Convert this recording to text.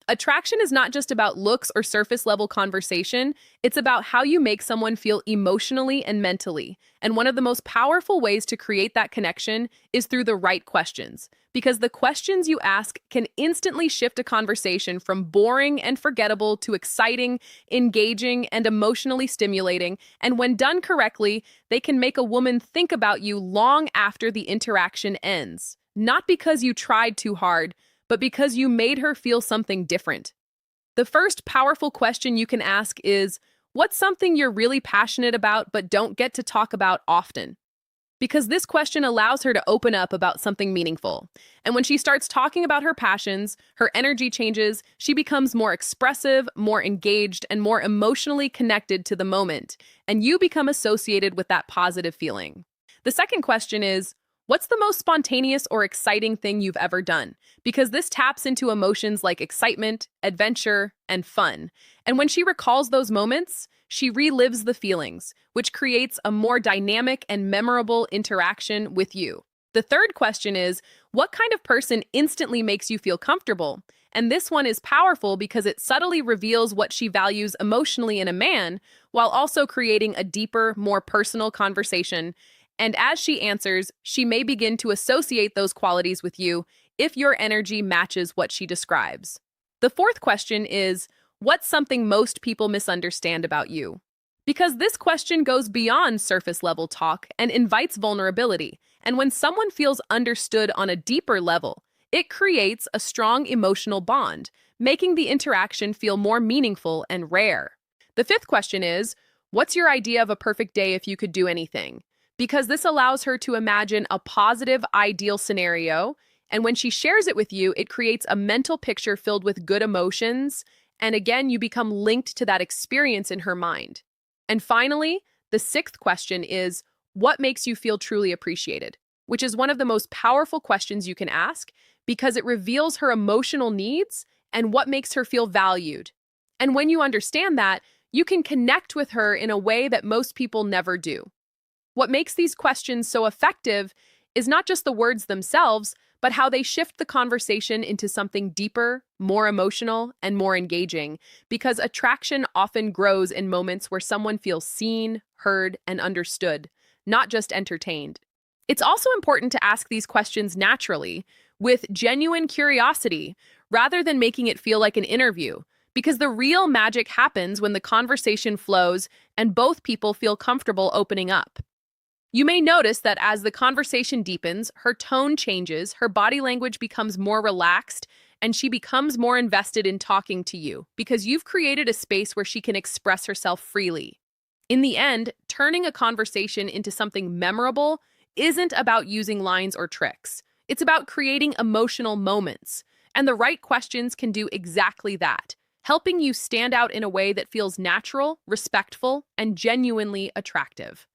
Attraction is not just about looks or surface level conversation, it's about how you make someone feel emotionally and mentally. And one of the most powerful ways to create that connection is through the right questions. Because the questions you ask can instantly shift a conversation from boring and forgettable to exciting, engaging, and emotionally stimulating. And when done correctly, they can make a woman think about you long after the interaction ends. Not because you tried too hard, but because you made her feel something different. The first powerful question you can ask is, what's something you're really passionate about but don't get to talk about often? Because this question allows her to open up about something meaningful. And when she starts talking about her passions, her energy changes, she becomes more expressive, more engaged, and more emotionally connected to the moment. And you become associated with that positive feeling. The second question is, what's the most spontaneous or exciting thing you've ever done? Because this taps into emotions like excitement, adventure, and fun. And when she recalls those moments, she relives the feelings, which creates a more dynamic and memorable interaction with you. The third question is, what kind of person instantly makes you feel comfortable? And this one is powerful because it subtly reveals what she values emotionally in a man, while also creating a deeper, more personal conversation. And as she answers, she may begin to associate those qualities with you if your energy matches what she describes. The fourth question is, what's something most people misunderstand about you? Because this question goes beyond surface level talk and invites vulnerability. And when someone feels understood on a deeper level, it creates a strong emotional bond, making the interaction feel more meaningful and rare. The fifth question is, what's your idea of a perfect day if you could do anything? Because this allows her to imagine a positive, ideal scenario. And when she shares it with you, it creates a mental picture filled with good emotions. And again, you become linked to that experience in her mind. And finally, the sixth question is, what makes you feel truly appreciated? Which is one of the most powerful questions you can ask because it reveals her emotional needs and what makes her feel valued. And when you understand that, you can connect with her in a way that most people never do. What makes these questions so effective is not just the words themselves, but how they shift the conversation into something deeper, more emotional, and more engaging, because attraction often grows in moments where someone feels seen, heard, and understood, not just entertained. It's also important to ask these questions naturally, with genuine curiosity, rather than making it feel like an interview, because the real magic happens when the conversation flows and both people feel comfortable opening up. You may notice that as the conversation deepens, her tone changes, her body language becomes more relaxed, and she becomes more invested in talking to you because you've created a space where she can express herself freely. In the end, turning a conversation into something memorable isn't about using lines or tricks. It's about creating emotional moments. And the right questions can do exactly that, helping you stand out in a way that feels natural, respectful, and genuinely attractive.